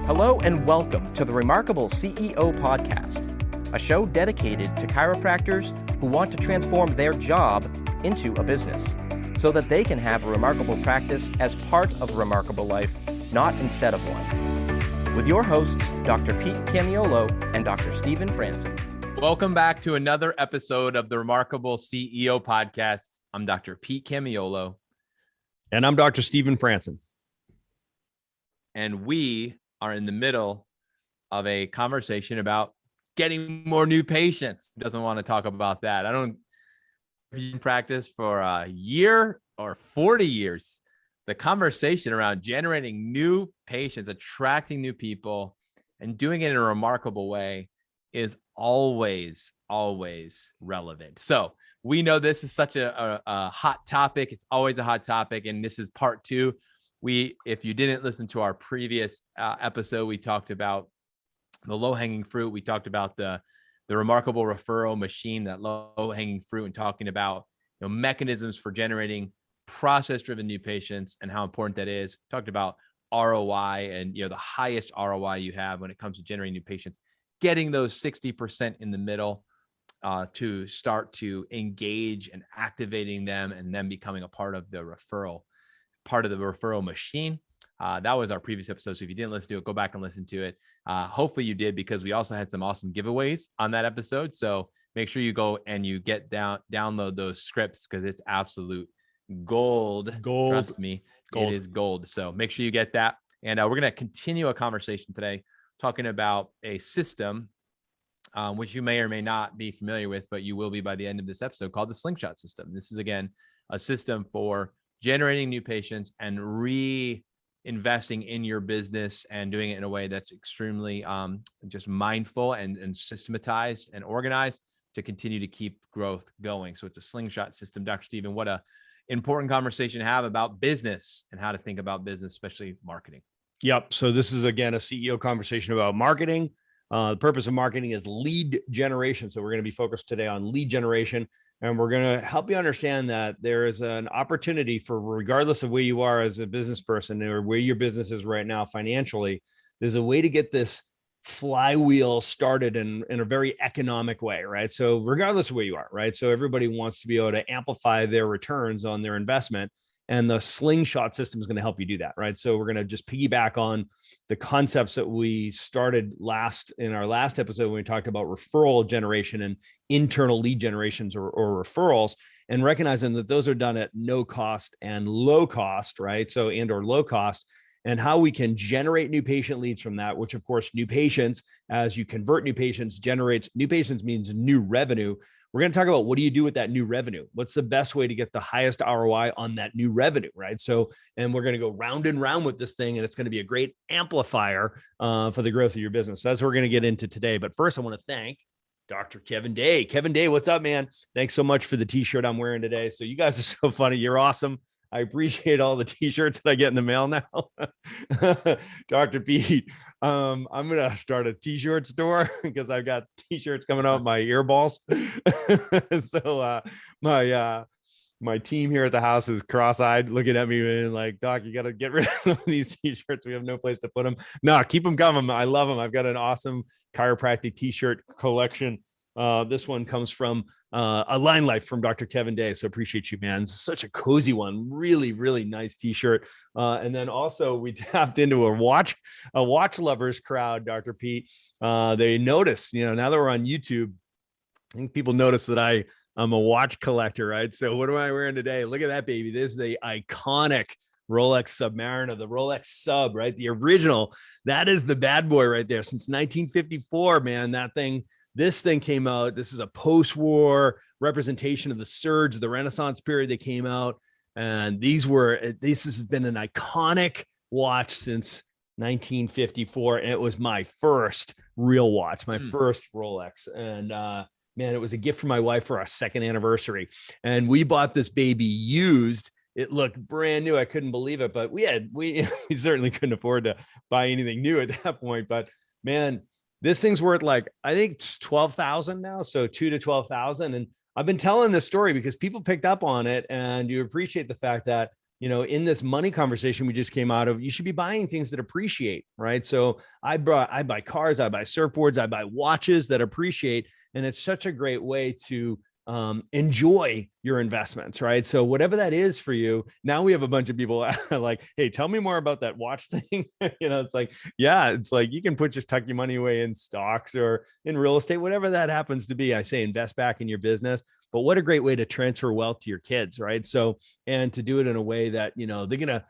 Hello and welcome to the Remarkable CEO Podcast, a show dedicated to chiropractors who want to transform their job into a business so that they can have a remarkable practice as part of a remarkable life, not instead of one. With your hosts, Dr. Pete Camiolo and Dr. Stephen Franson. Welcome back to another episode of the Remarkable CEO Podcast. I'm Dr. Pete Camiolo. And I'm Dr. Stephen Franson. And we are in the middle of a conversation about getting more new patients. Doesn't want to talk about that. I don't practice for a year or 40 years. The conversation around generating new patients, attracting new people, and doing it in a remarkable way is always relevant. So we know this is such a hot topic. It's always a hot topic. And this is part two. If you didn't listen to our previous episode, we talked about the low-hanging fruit. We talked about the remarkable referral machine, that low-hanging fruit, and talking about mechanisms for generating process-driven new patients and how important that is. We talked about ROI and the highest ROI you have when it comes to generating new patients, getting those 60% in the middle to start to engage and activating them and then becoming a part of the referral machine. That was our previous episode. So if you didn't listen to it, go back and listen to it. Hopefully you did, because we also had some awesome giveaways on that episode. So make sure you go and you download those scripts, because it's absolute gold. Trust me, it is gold. So make sure you get that. And we're going to continue a conversation today talking about a system, which you may or may not be familiar with, but you will be by the end of this episode, called the Slingshot System. This is, again, a system for generating new patients and reinvesting in your business, and doing it in a way that's extremely just mindful and systematized and organized to continue to keep growth going. So it's a Slingshot System. Dr. Stephen, what a important conversation to have about business and how to think about business, especially marketing. Yep. So this is, again, a CEO conversation about marketing. The purpose of marketing is lead generation. So we're going to be focused today on lead generation, and we're going to help you understand that there is an opportunity for, regardless of where you are as a business person or where your business is right now financially, there's a way to get this flywheel started in a very economic way, right? So regardless of where you are, right? So everybody wants to be able to amplify their returns on their investment. And the Slingshot System is going to help you do that, right? So we're going to just piggyback on the concepts that we started in our last episode, when we talked about referral generation and internal lead generations or referrals, and recognizing that those are done at no cost and low cost, right? So, and or low cost, and how we can generate new patient leads from that, which, of course, new patients, as you convert new patients, generates new patients means new revenue. We're going to talk about, what do you do with that new revenue? What's the best way to get the highest ROI on that new revenue, right? So, and we're going to go round and round with this thing, and it's going to be a great amplifier for the growth of your business. So that's what we're going to get into today. But first, I want to thank Dr. Kevin Day. Kevin Day, what's up, man? Thanks so much for the t-shirt I'm wearing today. So you guys are so funny. You're awesome. I appreciate all the t-shirts that I get in the mail now. Dr. Pete, I'm going to start a t-shirt store, because I've got t-shirts coming out of my earballs. So my team here at the house is cross-eyed looking at me and like, Doc, you got to get rid of some of these t-shirts. We have no place to put them. No, keep them coming. I love them. I've got an awesome chiropractic t-shirt collection. This one comes from a Line Life from Dr. Kevin Day. So appreciate you, man. It's such a cozy one. Really, really nice t-shirt. And then also we tapped into a watch lovers crowd, Dr. Pete. They notice, now that we're on YouTube, I think people notice that I'm a watch collector, right? So what am I wearing today? Look at that, baby. This is the iconic Rolex Submariner, the Rolex Sub, right? The original. That is the bad boy right there. Since 1954, man, this thing came out. This is a post-war representation of the surge, the Renaissance period that came out. And this has been an iconic watch since 1954. And it was my first real watch, my first Rolex. And man, it was a gift from my wife for our second anniversary. And we bought this baby used. It looked brand new. I couldn't believe it, but we certainly couldn't afford to buy anything new at that point. But man, this thing's worth, like, I think it's 12,000 now. So 2 to 12,000. And I've been telling this story because people picked up on it, and you appreciate the fact that in this money conversation we just came out of, you should be buying things that appreciate, right? So I buy cars, I buy surfboards, I buy watches that appreciate. And it's such a great way to enjoy your investments, right? So whatever that is for you. Now we have a bunch of people like, hey, tell me more about that watch thing. It's like, yeah, it's like you can tuck your money away in stocks or in real estate, whatever that happens to be. I say invest back in your business, but what a great way to transfer wealth to your kids, right? So, and to do it in a way that, they're going to,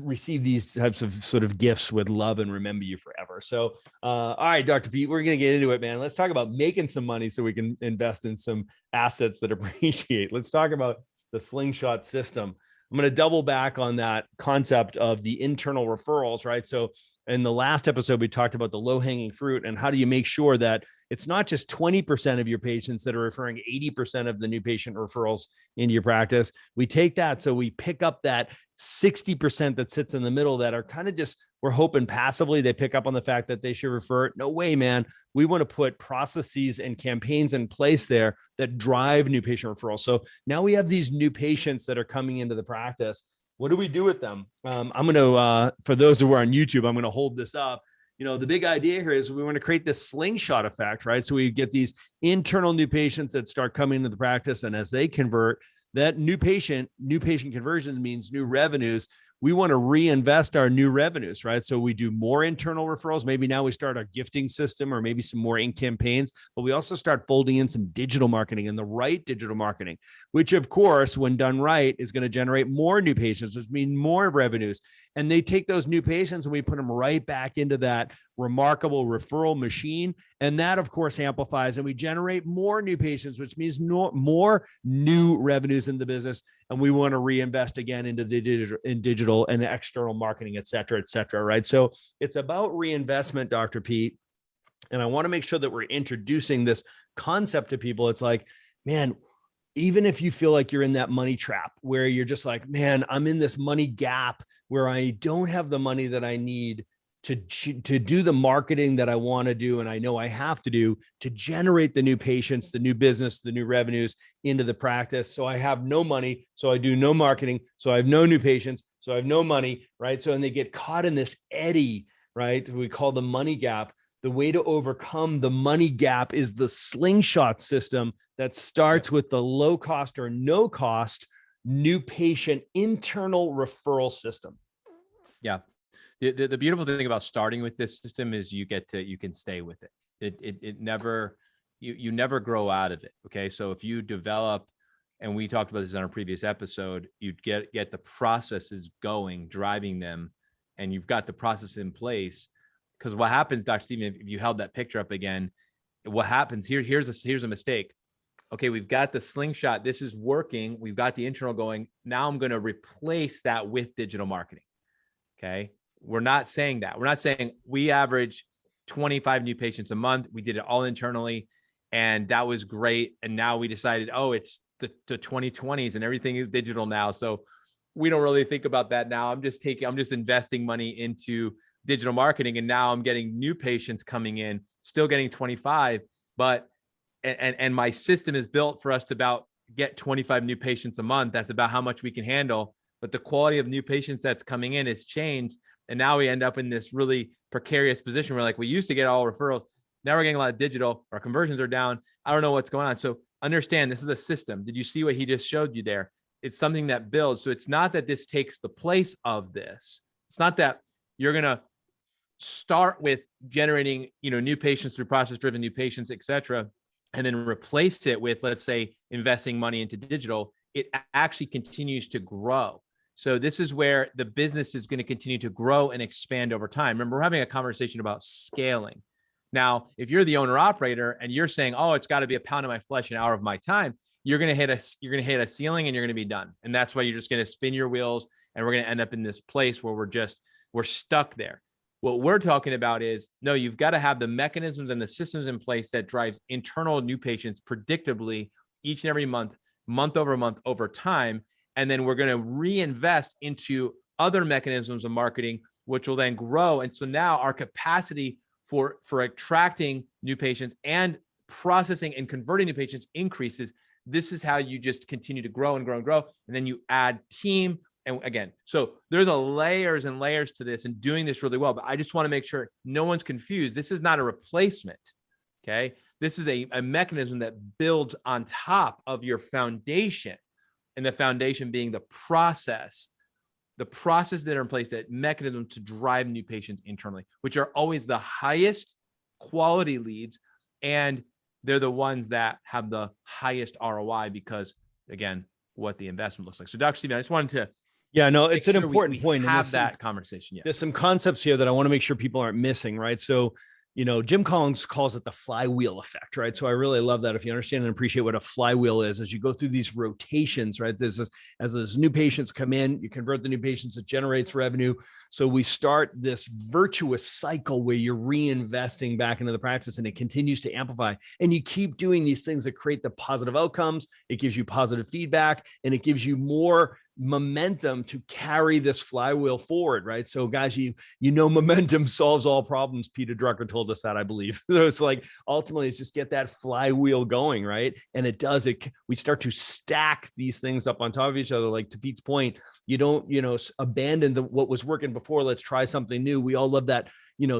receive these types of sort of gifts with love and remember you forever. So, all right, Dr. Pete, we're going to get into it, man. Let's talk about making some money so we can invest in some assets that appreciate. Let's talk about the Slingshot system. I'm going to double back on that concept of the internal referrals, right? So in the last episode, we talked about the low-hanging fruit and how do you make sure that it's not just 20% of your patients that are referring 80% of the new patient referrals into your practice. We take that, so we pick up that 60% that sits in the middle that are kind of just, we're hoping passively they pick up on the fact that they should refer. No way, man. We want to put processes and campaigns in place there that drive new patient referrals. So now we have these new patients that are coming into the practice. What do we do with them? I'm going to, for those who are on YouTube, I'm going to hold this up. The big idea here is we want to create this slingshot effect, right? So we get these internal new patients that start coming into the practice. And as they convert, that new patient conversion means new revenues. We want to reinvest our new revenues, right? So we do more internal referrals. Maybe now we start a gifting system or maybe some more in campaigns, but we also start folding in some digital marketing and the right digital marketing, which of course, when done right, is going to generate more new patients, which means more revenues. And they take those new patients and we put them right back into that remarkable referral machine. And that of course amplifies and we generate more new patients, which means more new revenues in the business. And we want to reinvest again into the digital and external marketing, et cetera, right? So it's about reinvestment, Dr. Pete. And I want to make sure that we're introducing this concept to people. It's like, man, even if you feel like you're in that money trap where you're just like, man, I'm in this money gap where I don't have the money that I need to do the marketing that I want to do. And I know I have to do to generate the new patients, the new business, the new revenues into the practice. So I have no money. So I do no marketing. So I have no new patients. So I have no money, right? So, and they get caught in this eddy, right? We call the money gap. The way to overcome the money gap is the Slingshot system that starts with the low cost or no cost new patient internal referral system. Yeah. The beautiful thing about starting with this system is you can stay with it. It never, you never grow out of it. Okay. So if you develop, and we talked about this on a previous episode, you get the processes going, driving them, and you've got the process in place. Because what happens, Dr. Stephen, if you held that picture up again, what happens here's a mistake. Okay, we've got the Slingshot. This is working. We've got the internal going. Now I'm going to replace that with digital marketing. Okay. We're not saying that. We're not saying we average 25 new patients a month. We did it all internally and that was great. And now we decided, oh, it's the 2020s and everything is digital now. So we don't really think about that now. I'm just investing money into digital marketing. And now I'm getting new patients coming in, still getting 25, but, and my system is built for us to get 25 new patients a month. That's about how much we can handle. But the quality of new patients that's coming in has changed. And now we end up in this really precarious position where like we used to get all referrals. Now we're getting a lot of digital. Our conversions are down. I don't know what's going on. So understand this is a system. Did you see what he just showed you there? It's something that builds. So it's not that this takes the place of this. It's not that you're going to start with generating, new patients through process-driven new patients, et cetera, and then replace it with, let's say, investing money into digital. It actually continues to grow. So this is where the business is going to continue to grow and expand over time. Remember, we're having a conversation about scaling. Now, if you're the owner operator and you're saying, oh, it's got to be a pound of my flesh, an hour of my time, you're going to hit a ceiling and you're going to be done. And that's why you're just going to spin your wheels and we're going to end up in this place where we're stuck there. What we're talking about is, no, you've got to have the mechanisms and the systems in place that drives internal new patients predictably each and every month over month, over time. And then we're going to reinvest into other mechanisms of marketing, which will then grow. And so now our capacity for attracting new patients and processing and converting new patients increases. This is how you just continue to grow and grow and grow. And then you add team And again, so there's layers and layers to this and doing this really well, but I just want to make sure no one's confused. This is not a replacement. Okay. This is a mechanism that builds on top of your foundation, and the foundation being the processes that are in place, that mechanism to drive new patients internally, which are always the highest quality leads. And they're the ones that have the highest ROI because, again, what the investment looks like. So Dr. Steven, I just wanted to it's an important point. Have that conversation. Yeah. There's some concepts here that I want to make sure people aren't missing, right? So, Jim Collins calls it the flywheel effect, right? So I really love that. If you understand and appreciate what a flywheel is, as you go through these rotations, right? There's this, as those new patients come in, you convert the new patients, it generates revenue. So we start this virtuous cycle where you're reinvesting back into the practice, and it continues to amplify. And you keep doing these things that create the positive outcomes. It gives you positive feedback, and it gives you more momentum to carry this flywheel forward, right? So guys, momentum solves all problems. Peter Drucker told us that, I believe. So it's like, ultimately it's just get that flywheel going, right? And it does it. We start to stack these things up on top of each other. Like to Pete's point, you don't, abandon what was working before. Let's try something new. We all love that,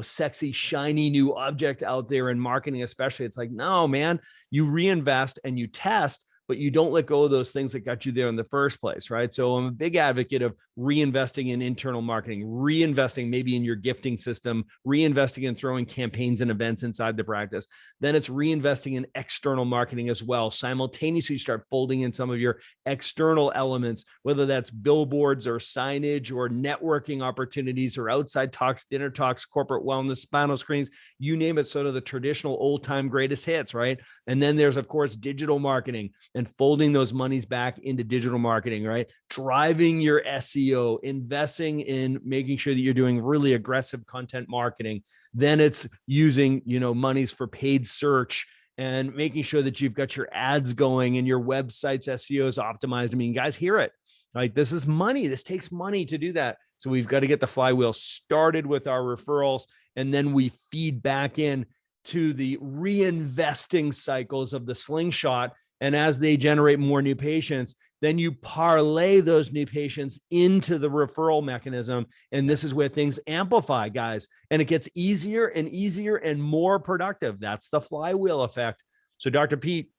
sexy, shiny new object out there in marketing, especially. It's like, no, man, you reinvest and you test, but you don't let go of those things that got you there in the first place, right? So I'm a big advocate of reinvesting in internal marketing, reinvesting maybe in your gifting system, reinvesting in throwing campaigns and events inside the practice. Then it's reinvesting in external marketing as well. Simultaneously, you start folding in some of your external elements, whether that's billboards or signage or networking opportunities or outside talks, dinner talks, corporate wellness, spinal screens, you name it, sort of the traditional old-time greatest hits, right? And then there's, of course, digital marketing, and folding those monies back into digital marketing, right? Driving your SEO, investing in making sure that you're doing really aggressive content marketing. Then it's using, monies for paid search and making sure that you've got your ads going and your website's SEO is optimized. I mean, guys, hear it. Like, this is money. This takes money to do that. So we've got to get the flywheel started with our referrals, and then we feed back in to the reinvesting cycles of the Slingshot. And as they generate more new patients, then you parlay those new patients into the referral mechanism. And this is where things amplify, guys. And it gets easier and easier and more productive. That's the flywheel effect. So Dr. Pete,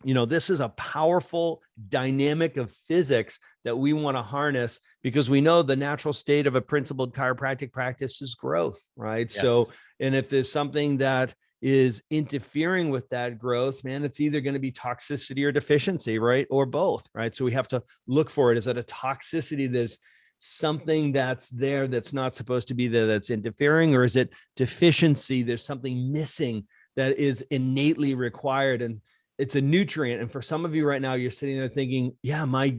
this is a powerful dynamic of physics that we want to harness, because we know the natural state of a principled chiropractic practice is growth, right? Yes. So, and if there's something that is interfering with that growth, man, it's either going to be toxicity or deficiency, right? Or both, right? So we have to look for it. Is it a toxicity? There's something that's there that's not supposed to be there that's interfering, or is it deficiency? There's something missing that is innately required, and it's a nutrient. And for some of you right now, you're sitting there thinking, yeah, my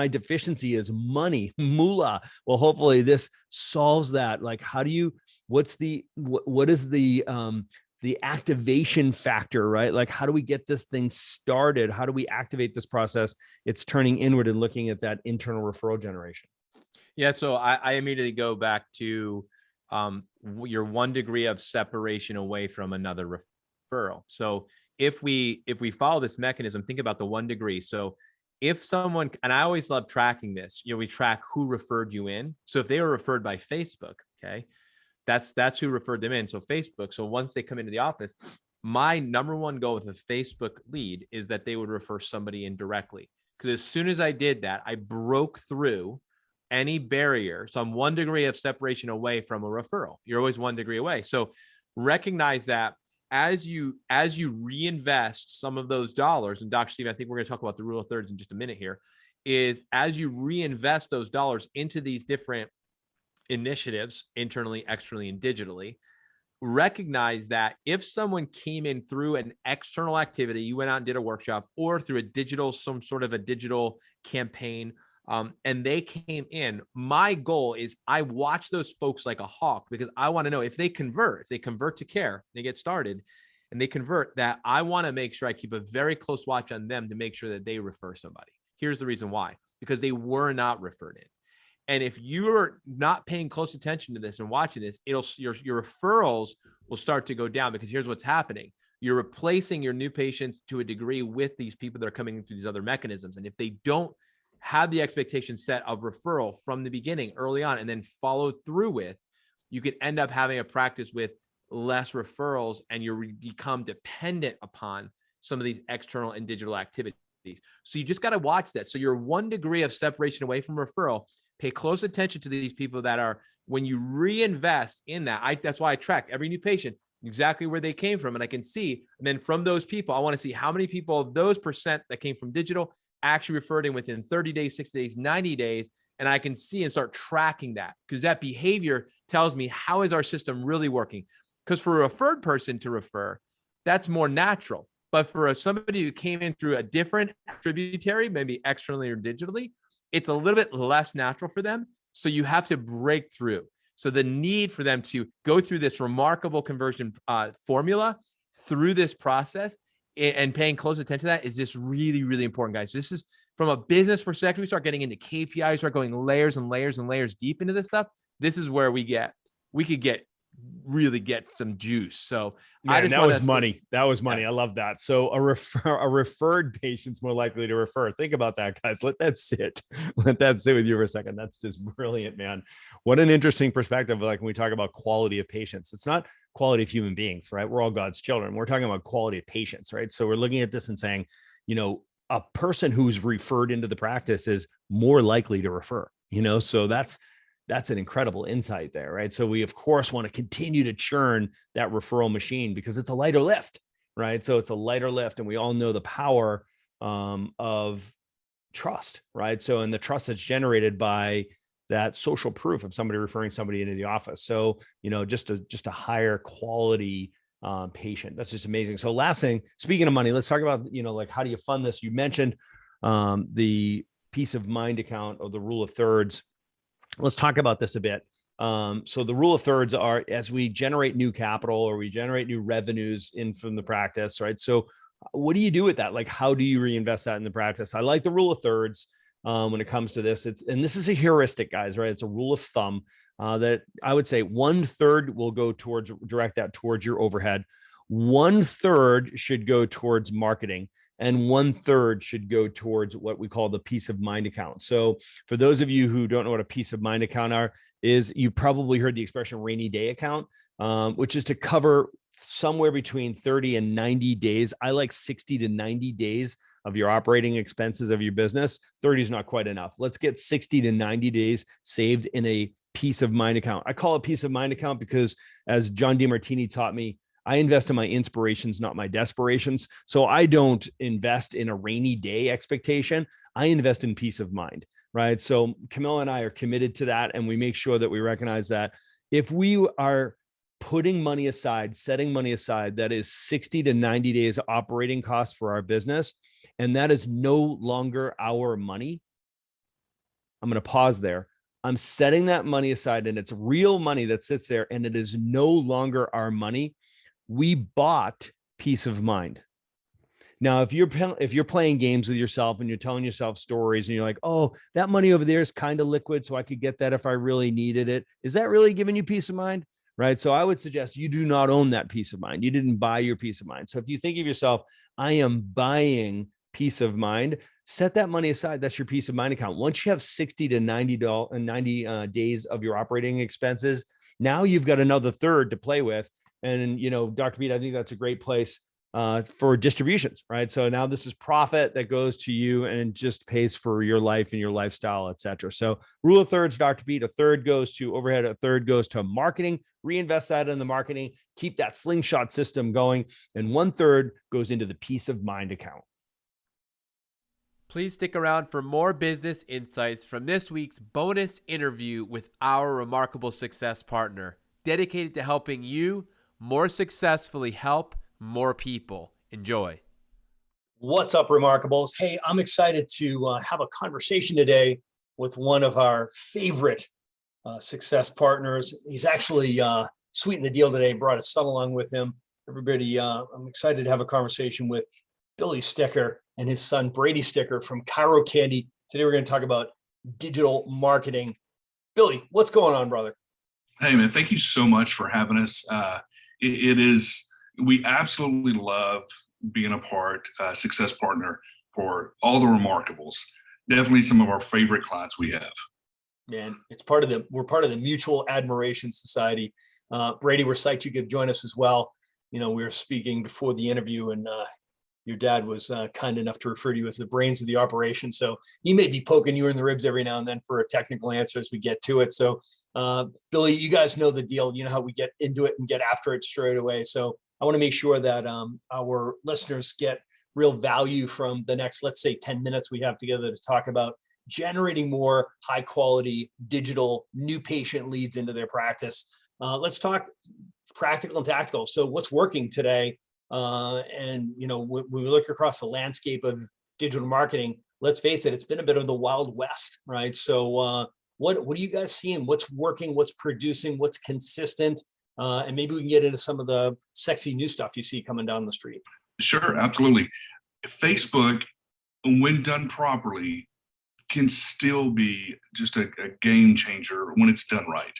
deficiency is money, moolah. Well, hopefully this solves that. Like, what is the activation factor, right? Like, how do we get this thing started? How do we activate this process? It's turning inward and looking at that internal referral generation. Yeah. So I immediately go back to your 1 degree of separation away from another referral. So if we follow this mechanism, think about the 1 degree. So if someone, and I always love tracking this, we track who referred you in. So if they were referred by Facebook, okay, that's who referred them in. So Facebook. So once they come into the office, my number 1 goal with a Facebook lead is that they would refer somebody in directly. Because as soon as I did that, I broke through any barrier. So I'm 1 degree of separation away from a referral. You're always 1 degree away. So recognize that as you reinvest some of those dollars, and Dr. Steve, I think we're going to talk about the rule of thirds in just a minute here, is as you reinvest those dollars into these different initiatives, internally, externally, and digitally, recognize that if someone came in through an external activity, you went out and did a workshop, or through some sort of a digital campaign, and they came in, my goal is I watch those folks like a hawk, because I want to know if they convert to care, they get started and they convert, that I want to make sure I keep a very close watch on them to make sure that they refer somebody. Here's the reason why: because they were not referred in. And if you're not paying close attention to this and watching this, your referrals will start to go down, because here's what's happening. You're replacing your new patients to a degree with these people that are coming in through these other mechanisms. And if they don't have the expectation set of referral from the beginning early on, and then follow through with, you could end up having a practice with less referrals, and you become dependent upon some of these external and digital activities. So you just got to watch that. So you're 1 degree of separation away from referral. Pay close attention to these people that are, when you reinvest in that, that's why I track every new patient, exactly where they came from. And I can see, and then from those people, I want to see how many people of those percent that came from digital actually referred in within 30 days, 60 days, 90 days. And I can see and start tracking that, because that behavior tells me, how is our system really working? Because for a referred person to refer, that's more natural. But for somebody who came in through a different tributary, maybe externally or digitally, it's a little bit less natural for them. So you have to break through. So the need for them to go through this remarkable conversion formula through this process and paying close attention to that is just really, really important, guys. This is from a business perspective. We start getting into KPIs, start going layers and layers and layers deep into this stuff. This is where we could really get some juice. So that was money. That was money. I love that. So a referred patient's more likely to refer. Think about that, guys. Let that sit. Let that sit with you for a second. That's just brilliant, man. What an interesting perspective. Like when we talk about quality of patients, it's not quality of human beings, right? We're all God's children. We're talking about quality of patients, right? So we're looking at this and saying, a person who's referred into the practice is more likely to refer, so that's an incredible insight there, right? So we, of course, want to continue to churn that referral machine because it's a lighter lift, right? So it's a lighter lift, and we all know the power of trust, right? So, and the trust that's generated by that social proof of somebody referring somebody into the office. So, just a higher quality patient. That's just amazing. So last thing, speaking of money, let's talk about, like, how do you fund this? You mentioned the peace of mind account, or the rule of thirds. Let's talk about this a bit. So the rule of thirds are, as we generate new capital or we generate new revenues in from the practice, right? So what do you do with that? Like, how do you reinvest that in the practice? I like the rule of thirds when it comes to this. And this is a heuristic, guys, right? It's a rule of thumb that I would say 1/3 will go towards, direct that towards your overhead. 1/3 should go towards marketing, and 1/3 should go towards what we call the peace of mind account. So for those of you who don't know what a peace of mind account is, you probably heard the expression rainy day account, which is to cover somewhere between 30 and 90 days. I like 60 to 90 days of your operating expenses of your business. 30 is not quite enough. Let's get 60 to 90 days saved in a peace of mind account. I call it peace of mind account because, as John DeMartini taught me, I invest in my inspirations, not my desperations. So I don't invest in a rainy day expectation. I invest in peace of mind, right? So Camilla and I are committed to that. And we make sure that we recognize that if we are putting money aside, setting money aside, that is 60 to 90 days operating costs for our business, and that is no longer our money. I'm going to pause there. I'm setting that money aside, and it's real money that sits there, and it is no longer our money. We bought peace of mind. Now, if you're playing games with yourself and you're telling yourself stories and you're like, oh, that money over there is kind of liquid, so I could get that if I really needed it. Is that really giving you peace of mind? Right. So I would suggest you do not own that peace of mind. You didn't buy your peace of mind. So if you think of yourself, I am buying peace of mind, set that money aside. That's your peace of mind account. Once you have 60 to 90 days of your operating expenses, now you've got another third to play with. And, Dr. Pete, I think that's a great place for distributions, right? So now this is profit that goes to you and just pays for your life and your lifestyle, et cetera. So rule of thirds, Dr. Pete, 1/3 goes to overhead, 1/3 goes to marketing, reinvest that in the marketing, keep that Slingshot system going, and 1/3 goes into the peace of mind account. Please stick around for more business insights from this week's bonus interview with our remarkable success partner, dedicated to helping you more successfully help more people. Enjoy. What's up, Remarkables? Hey, I'm excited to have a conversation today with one of our favorite success partners. He's actually sweetened the deal today, brought his son along with him. Everybody, I'm excited to have a conversation with Billy Sticker and his son, Brady Sticker from Chiro Candy. Today, we're going to talk about digital marketing. Billy, what's going on, brother? Hey, man, thank you so much for having us. We absolutely love being a success partner for all the Remarkables. definitely some of our favorite clients we have. Man, we're part of the Mutual Admiration Society. Brady, we're psyched you could join us as well. We were speaking before the interview, and your dad was kind enough to refer to you as the brains of the operation. So he may be poking you in the ribs every now and then for a technical answer as we get to it. So Billy, you guys know the deal. You know how we get into it and get after it straight away. So I want to make sure that our listeners get real value from the next, let's say, 10 minutes we have together to talk about generating more high quality digital new patient leads into their practice. Let's talk practical and tactical. So what's working today? And when we look across the landscape of digital marketing, let's face it, it's been a bit of the Wild West, right? So what are you guys seeing? What's working? What's producing? What's consistent? And maybe we can get into some of the sexy new stuff you see coming down the street. Sure, absolutely. Facebook, when done properly, can still be just a game changer when it's done right.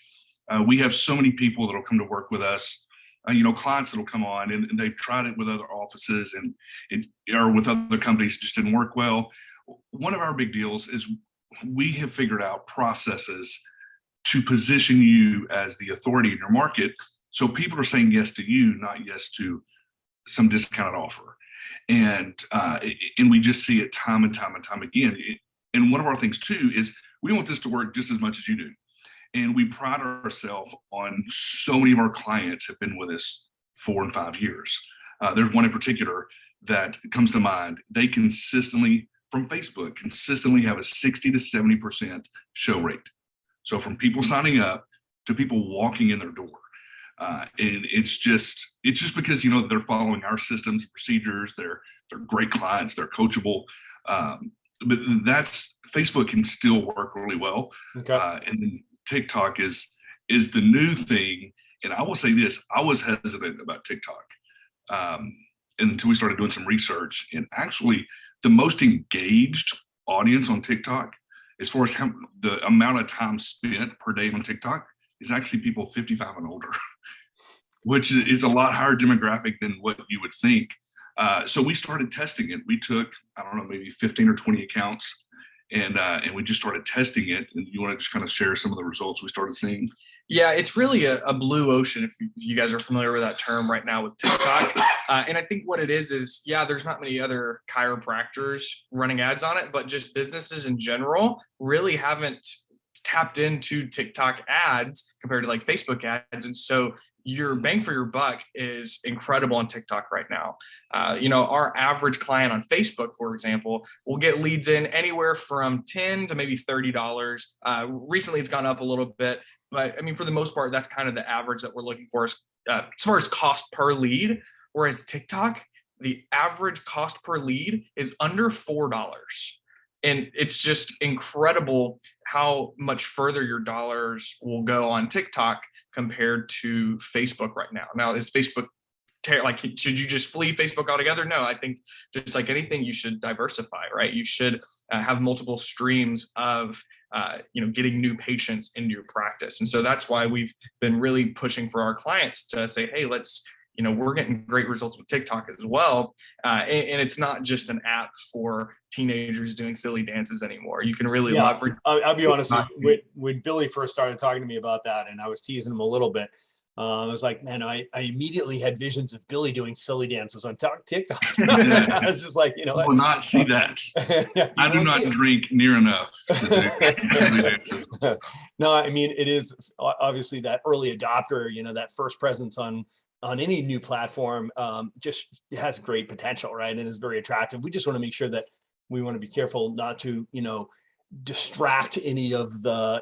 We have so many people that'll come to work with us, clients that'll come on and they've tried it with other offices or with other companies, it just didn't work well. One of our big deals is we have figured out processes to position you as the authority in your market. So people are saying yes to you, not yes to some discounted offer. And we just see it time and time and time again. And one of our things too is we want this to work just as much as you do. And we pride ourselves on so many of our clients have been with us 4 and 5 years. There's one in particular that comes to mind. They consistently, from Facebook, have a 60 to 70% show rate. So from people signing up to people walking in their door. And it's just because, they're following our systems and procedures. They're great clients. They're coachable. But Facebook can still work really well. Okay. And then TikTok is the new thing. And I will say this, I was hesitant about TikTok until we started doing some research. And actually the most engaged audience on TikTok, as far as the amount of time spent per day on TikTok, is actually people 55 and older, which is a lot higher demographic than what you would think. So we started testing it. We took, I don't know, maybe 15 or 20 accounts and we just started testing it. And you want to just kind of share some of the results we started seeing? Yeah, it's really a blue ocean, if you guys are familiar with that term right now with TikTok. And I think what it is, yeah, there's not many other chiropractors running ads on it, but just businesses in general really haven't tapped into TikTok ads compared to like Facebook ads. And so your bang for your buck is incredible on TikTok right now. Our average client on Facebook, for example, will get leads in anywhere from $10 to maybe $30. Recently, it's gone up a little bit, but I mean, for the most part, that's kind of the average that we're looking for as far as cost per lead. Whereas TikTok, the average cost per lead is under $4. And it's just incredible how much further your dollars will go on TikTok compared to Facebook right now. Now, is Facebook should you just flee Facebook altogether? No, I think just like anything, you should diversify, right? You should have multiple streams of getting new patients into your practice. And so that's why we've been really pushing for our clients to say, hey, let's, we're getting great results with TikTok as well. And it's not just an app for teenagers doing silly dances anymore. You can really leverage. I'll be honest, when Billy first started talking to me about that, and I was teasing him a little bit, I was like, man, I immediately had visions of Billy doing silly dances on TikTok. I was just like, I will not see that. I do not drink near enough to do silly dances. No, I mean, it is obviously that early adopter, that first presence on any new platform just has great potential, right? And is very attractive. We just want to make sure that we want to be careful not to, distract any of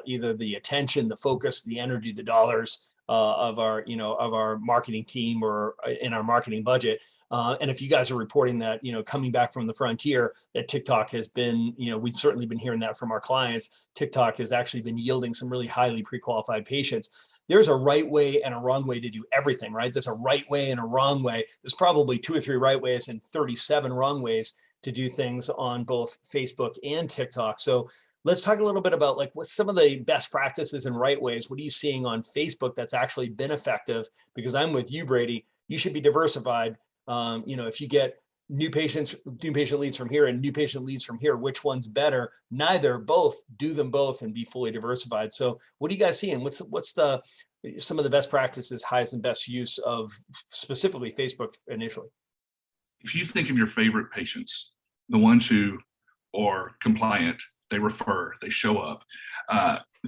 either the attention, the focus, the energy, the dollars of our marketing team or in our marketing budget. And if you guys are reporting that, coming back from the frontier, that TikTok has been, we've certainly been hearing that from our clients. TikTok has actually been yielding some really highly pre-qualified patients. There's a right way and a wrong way to do everything, right? There's a right way and a wrong way. There's probably 2 or 3 right ways and 37 wrong ways to do things on both Facebook and TikTok. So let's talk a little bit about what's some of the best practices and right ways. What are you seeing on Facebook that's actually been effective? Because I'm with you, Brady. You should be diversified. If you get new patient leads from here and new patient leads from here. Which one's better? Neither, both. Do them both and be fully diversified. So what are you guys seeing? What's some of the best practices, highest and best use of specifically Facebook initially? If you think of your favorite patients, the ones who are compliant, they refer, they show up,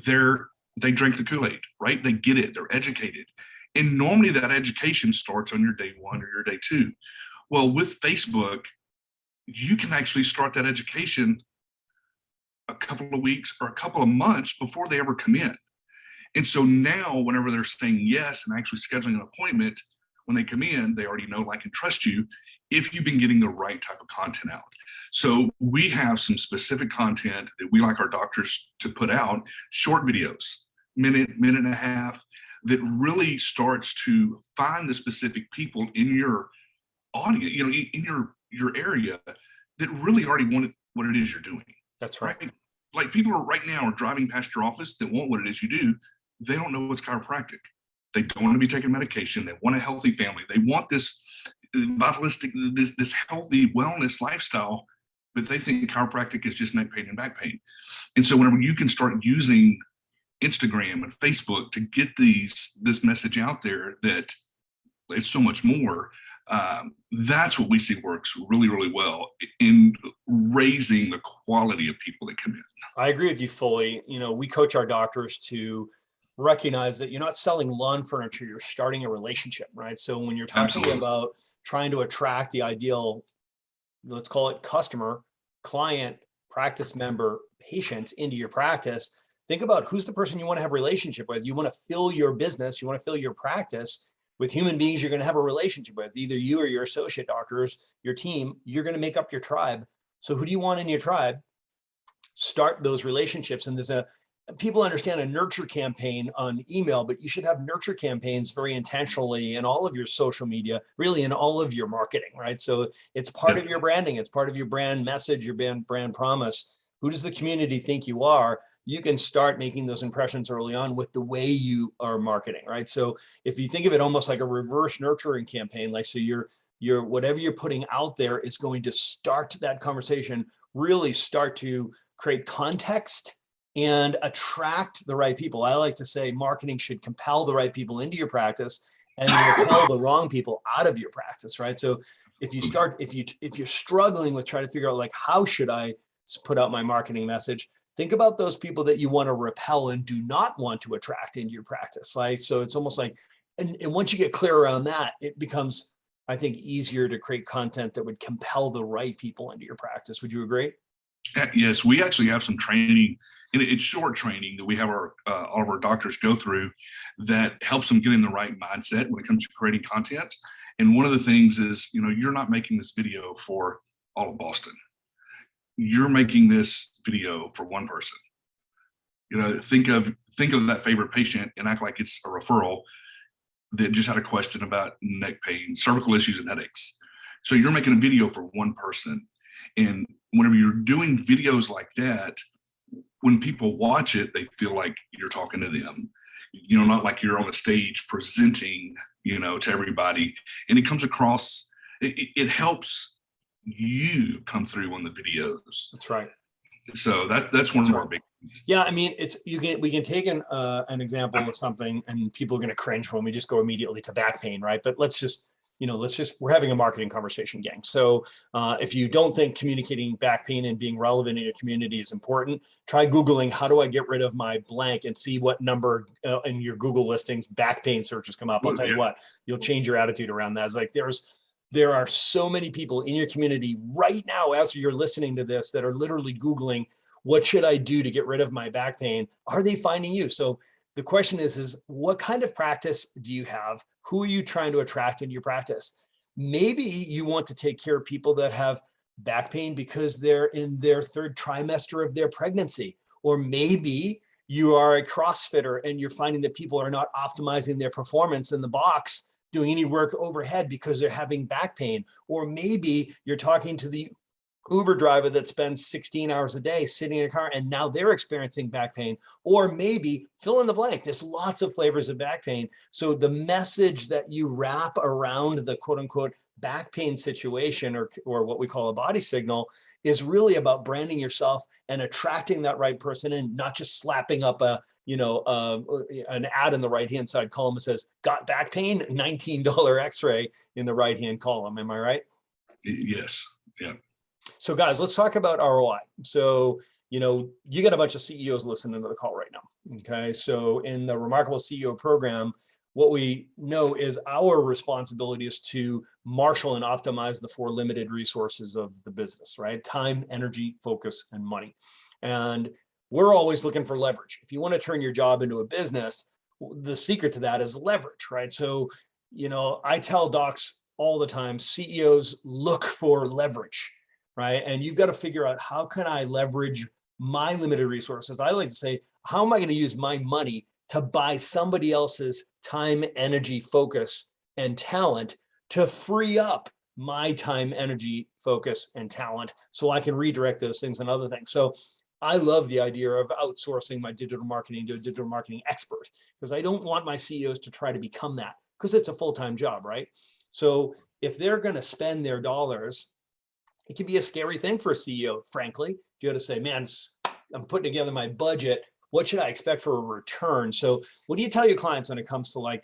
they drink the Kool-Aid, right? They get it, they're educated. And normally that education starts on your day one or your day two. Well, with Facebook, you can actually start that education a couple of weeks or a couple of months before they ever come in. And so now, whenever they're saying yes and actually scheduling an appointment, when they come in, they already know, like, and trust you if you've been getting the right type of content out. So we have some specific content that we like our doctors to put out, short videos, minute and a half, that really starts to find the specific people in your audience, you know, in your area that really already want what it is you're doing. That's right. Like people are right now are driving past your office that want what it is you do. They don't know what's chiropractic. They don't want to be taking medication. They want a healthy family. They want this vitalistic, this healthy wellness lifestyle, but they think chiropractic is just neck pain and back pain. And so whenever you can start using Instagram and Facebook to get this message out there that it's so much more, that's what we see works really, really well in raising the quality of people that come in. I agree with you fully. You know, we coach our doctors to recognize that you're not selling lawn furniture, you're starting a relationship, right? So when you're talking about trying to attract the ideal, let's call it customer, client, practice member, patient into your practice, think about who's the person you want to have a relationship with. You want to fill your business, you want to fill your practice with human beings you're going to have a relationship with, either you or your associate doctors, your team. You're going to make up your tribe. So who do you want in your tribe? Start those relationships. And people understand a nurture campaign on email, but you should have nurture campaigns very intentionally in all of your social media, really in all of your marketing, right? So it's part of your branding. It's part of your brand message, your brand promise. Who does the community think you are? You can start making those impressions early on with the way you are marketing, right? So if you think of it almost like a reverse nurturing campaign, like, so your whatever you're putting out there is going to start that conversation, really start to create context and attract the right people. I like to say marketing should compel the right people into your practice and repel the wrong people out of your practice, right? So if you're struggling with trying to figure out, like, how should I put out my marketing message, think about those people that you want to repel and do not want to attract into your practice. Like, so it's almost like, and once you get clear around that, it becomes, I think, easier to create content that would compel the right people into your practice. Would you agree? Yes, we actually have some training, and it's short training that we have all of our doctors go through that helps them get in the right mindset when it comes to creating content. And one of the things is, you know, you're not making this video for all of Boston. You're making this video for one person. You know, think of that favorite patient and act like it's a referral that just had a question about neck pain, cervical issues, and headaches. So you're making a video for one person. And whenever you're doing videos like that, when people watch it, they feel like you're talking to them, you know, not like you're on a stage presenting, you know, to everybody. And it comes across, it helps you come through on the videos. That's right. So that's one of our big things. Yeah, I mean, we can take an example of something, and people are going to cringe when we just go immediately to back pain, right? But we're having a marketing conversation, gang. So if you don't think communicating back pain and being relevant in your community is important, try Googling, how do I get rid of my blank, and see what number in your Google listings back pain searches come up. I'll tell you what, you'll change your attitude around that. It's like there are so many people in your community right now, as you're listening to this, that are literally Googling, what should I do to get rid of my back pain? Are they finding you? So the question is what kind of practice do you have? Who are you trying to attract into your practice? Maybe you want to take care of people that have back pain because they're in their third trimester of their pregnancy. Or maybe you are a CrossFitter and you're finding that people are not optimizing their performance in the box, doing any work overhead because they're having back pain. Or maybe you're talking to the Uber driver that spends 16 hours a day sitting in a car and now they're experiencing back pain. Or maybe fill in the blank. There's lots of flavors of back pain. So the message that you wrap around the quote unquote back pain situation or what we call a body signal is really about branding yourself and attracting that right person in, not just slapping up an ad in the right-hand side column that says, got back pain, $19 x-ray in the right-hand column. Am I right? Yes. Yeah. So guys, let's talk about ROI. So, you got a bunch of CEOs listening to the call right now. Okay. So in the Remarkable CEO program, what we know is our responsibility is to marshal and optimize the 4 limited resources of the business, right? Time, energy, focus, and money. And we're always looking for leverage. If you want to turn your job into a business, the secret to that is leverage, right? So, I tell docs all the time, CEOs look for leverage, right? And you've got to figure out, how can I leverage my limited resources? I like to say, how am I going to use my money to buy somebody else's time, energy, focus, and talent to free up my time, energy, focus, and talent so I can redirect those things and other things. So I love the idea of outsourcing my digital marketing to a digital marketing expert, because I don't want my CEOs to try to become that, because it's a full-time job, right? So if they're going to spend their dollars, it can be a scary thing for a CEO, frankly. You got to say, man, I'm putting together my budget. What should I expect for a return? So what do you tell your clients when it comes to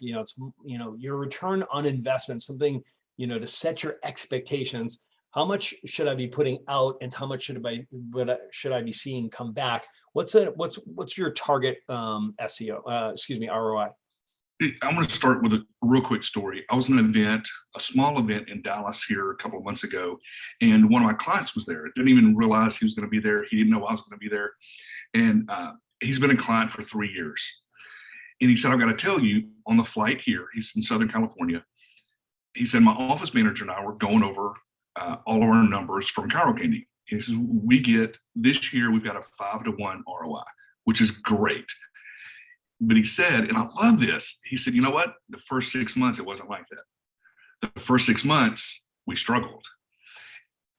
your return on investment, something, to set your expectations? How much should I be putting out, and how much should I be seeing come back? What's your target ROI? I'm going to start with a real quick story. I was in an event, a small event in Dallas here a couple of months ago, and one of my clients was there. Didn't even realize he was going to be there. He didn't know I was going to be there. And he's been a client for 3 years. And he said, I've got to tell you, on the flight here, he's in Southern California. He said, my office manager and I were going over all of our numbers from Chiro Candy. And he says, this year, we've got a 5-to-1 ROI, which is great. But he said, and I love this, he said, you know what? The first 6 months, it wasn't like that. The first 6 months, we struggled.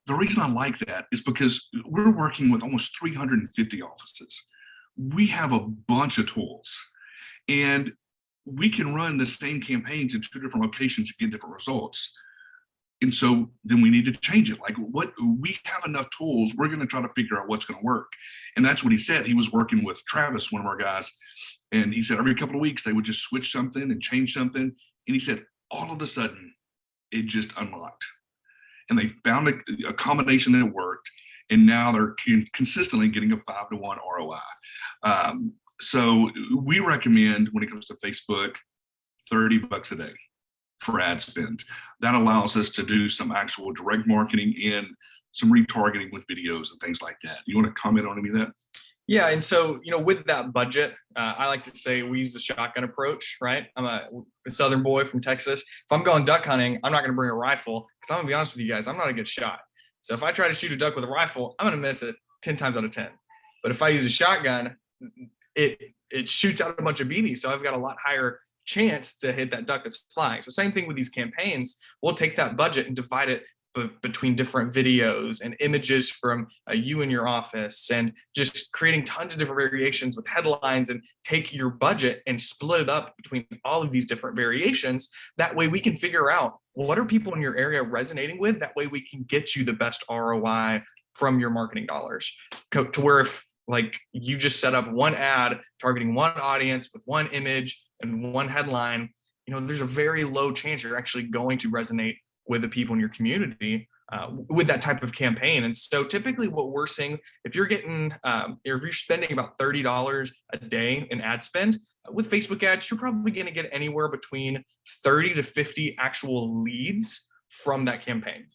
The reason I like that is because we're working with almost 350 offices. We have a bunch of tools, and we can run the same campaigns in 2 different locations to get different results. And so then we need to change it. Like, what we have enough tools, we're going to try to figure out what's going to work. And that's what he said. He was working with Travis, one of our guys. And he said every couple of weeks, they would just switch something and change something. And he said, all of a sudden, it just unlocked. And they found a combination that worked. And now they're consistently getting a 5-to-1 ROI. So we recommend, when it comes to Facebook, $30 a day for ad spend. That allows us to do some actual direct marketing and some retargeting with videos and things like that. You want to comment on any of that? Yeah. And so, with that budget, I like to say we use the shotgun approach, right? I'm a Southern boy from Texas. If I'm going duck hunting, I'm not going to bring a rifle, because I'm going to be honest with you guys, I'm not a good shot. So if I try to shoot a duck with a rifle, I'm going to miss it 10 times out of 10. But if I use a shotgun, it shoots out a bunch of BBs. So I've got a lot higher chance to hit that duck that's flying. So same thing with these campaigns. We'll take that budget and divide it between different videos and images from you in your office, and just creating tons of different variations with headlines, and take your budget and split it up between all of these different variations. That way we can figure out, what are people in your area resonating with? That way we can get you the best ROI from your marketing dollars, to where if you just set up one ad targeting one audience with one image and one headline, there's a very low chance you're actually going to resonate with the people in your community with that type of campaign. And so typically what we're seeing, if you're spending about $30 a day in ad spend with Facebook ads, you're probably going to get anywhere between 30 to 50 actual leads from that campaign.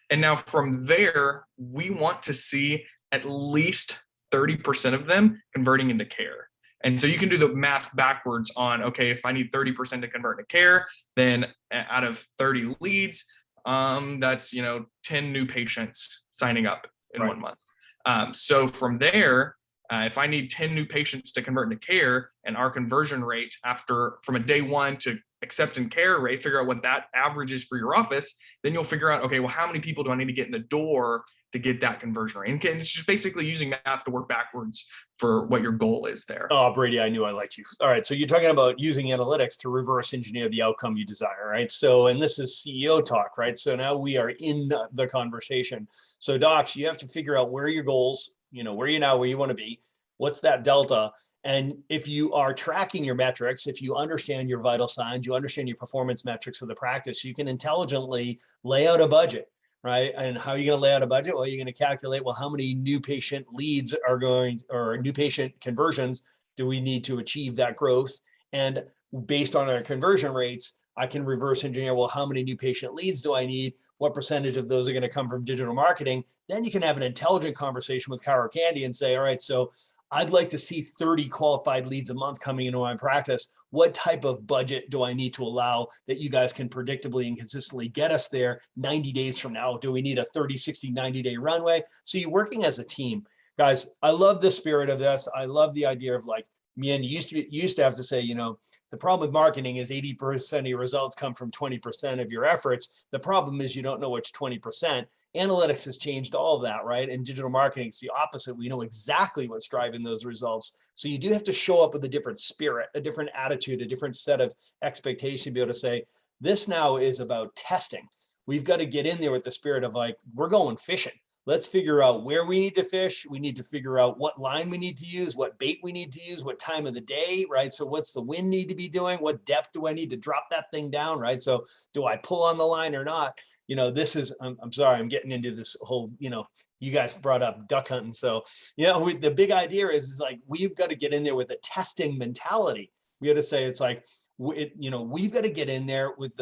And now from there, we want to see at least 30% of them converting into care. And so you can do the math backwards on, okay, if I need 30% to convert to care, then out of 30 leads, that's 10 new patients signing up in 1 month. So from there, if I need 10 new patients to convert into care, and our conversion rate from a day one to accept and care rate, figure out what that average is for your office, then you'll figure out, okay, well, how many people do I need to get in the door to get that conversion rate. And it's just basically using math to work backwards for what your goal is there. Oh, Brady, I knew I liked you. All right. So you're talking about using analytics to reverse engineer the outcome you desire, right? So, and this is CEO talk, right? So now we are in the conversation. So docs, you have to figure out where are your goals, where you now, where you want to be, what's that delta? And if you are tracking your metrics, if you understand your vital signs, you understand your performance metrics of the practice, you can intelligently lay out a budget, right? And how are you going to lay out a budget? Well, you're going to calculate, well, how many new patient leads are going, or new patient conversions do we need to achieve that growth? And based on our conversion rates, I can reverse engineer, well, how many new patient leads do I need? What percentage of those are going to come from digital marketing? Then you can have an intelligent conversation with Chiro Candy and say, all right, so I'd like to see 30 qualified leads a month coming into my practice. What type of budget do I need to allow that you guys can predictably and consistently get us there 90 days from now? Do we need a 30, 60, 90-day runway? So you're working as a team. Guys, I love the spirit of this. I love the idea of like, man, you used to have to say, the problem with marketing is 80% of your results come from 20% of your efforts. The problem is you don't know which 20%. Analytics has changed all of that, right? And digital marketing is the opposite. We know exactly what's driving those results. So you do have to show up with a different spirit, a different attitude, a different set of expectations to be able to say, this now is about testing. We've got to get in there with the spirit of like, we're going fishing. Let's figure out where we need to fish. We need to figure out what line we need to use, what bait we need to use, what time of the day, right? So what's the wind need to be doing? What depth do I need to drop that thing down, right? So do I pull on the line or not? This is, I'm sorry, I'm getting into this whole, you guys brought up duck hunting. So, the big idea is like, we've got to get in there with a testing mentality. We got to say, it's like, we've got to get in there with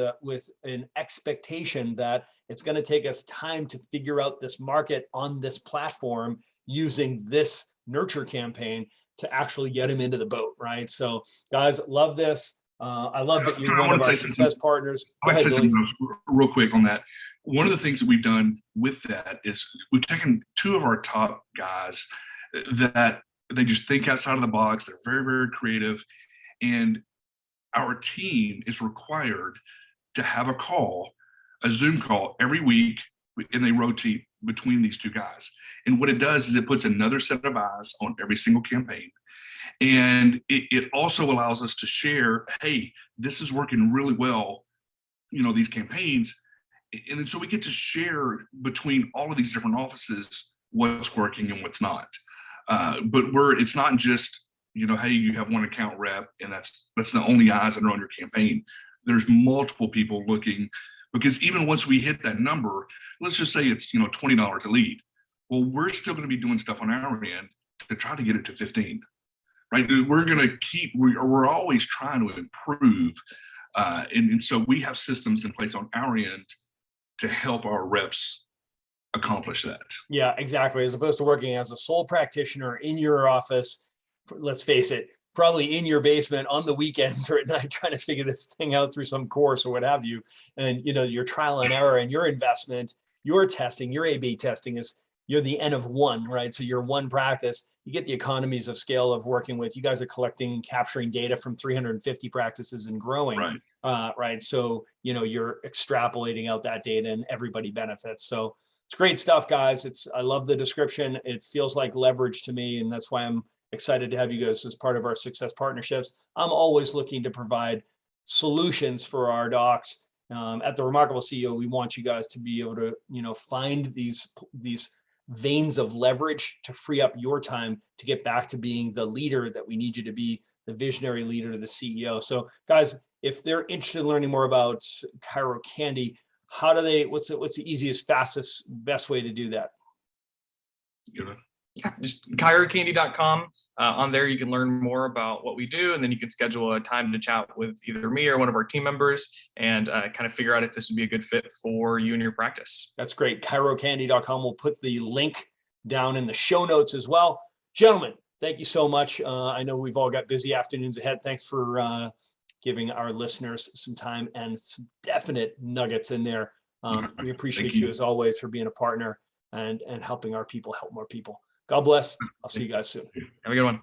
an expectation that it's going to take us time to figure out this market on this platform using this nurture campaign to actually get them into the boat, right? So guys, love this. I love that you're one of our success partners. I want to say something real quick on that. One of the things that we've done with that is we've taken two of our top guys that they just think outside of the box. They're very, very creative. And our team is required to have a Zoom call every week, and they rotate between these two guys. And what it does is it puts another set of eyes on every single campaign. And it also allows us to share, hey, this is working really well, these campaigns. And then so we get to share between all of these different offices what's working and what's not. But it's not just, hey, you have one account rep and that's the only eyes that are on your campaign. There's multiple people looking, because even once we hit that number, let's just say it's, $20 a lead. Well, we're still going to be doing stuff on our end to try to get it to 15. Right, we're going to we're always trying to improve, and so we have systems in place on our end to help our reps accomplish that. Yeah, exactly. As opposed to working as a sole practitioner in your office, let's face it, probably in your basement on the weekends or at night trying to figure this thing out through some course or what have you, and your trial and error and your investment, your testing, your A/B testing you're the N of one, right? So you're one practice. You get the economies of scale of working with. You guys are collecting and capturing data from 350 practices and growing, right? So, you're extrapolating out that data and everybody benefits. So it's great stuff, guys. I love the description. It feels like leverage to me. And that's why I'm excited to have you guys as part of our success partnerships. I'm always looking to provide solutions for our docs. At the Remarkable CEO, we want you guys to be able to, find these veins of leverage to free up your time to get back to being the leader that we need you to be, the visionary leader, the CEO. So guys, if they're interested in learning more about Chiro Candy, what's the easiest, fastest, best way to do that? Yeah, just chirocandy.com. On there, you can learn more about what we do, and then you can schedule a time to chat with either me or one of our team members and kind of figure out if this would be a good fit for you and your practice. That's great. chirocandy.com. We'll put the link down in the show notes as well. Gentlemen, thank you so much. I know we've all got busy afternoons ahead. Thanks for giving our listeners some time and some definite nuggets in there. We appreciate you as always for being a partner and helping our people help more people. God bless. I'll see you guys soon. Have a good one.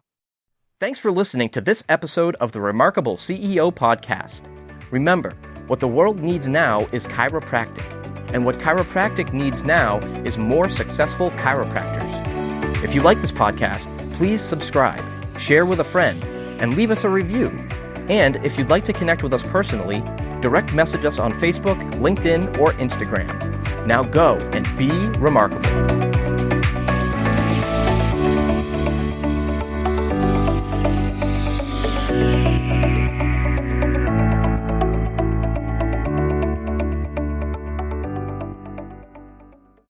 Thanks for listening to this episode of the Remarkable CEO Podcast. Remember, what the world needs now is chiropractic. And what chiropractic needs now is more successful chiropractors. If you like this podcast, please subscribe, share with a friend, and leave us a review. And if you'd like to connect with us personally, direct message us on Facebook, LinkedIn, or Instagram. Now go and be remarkable.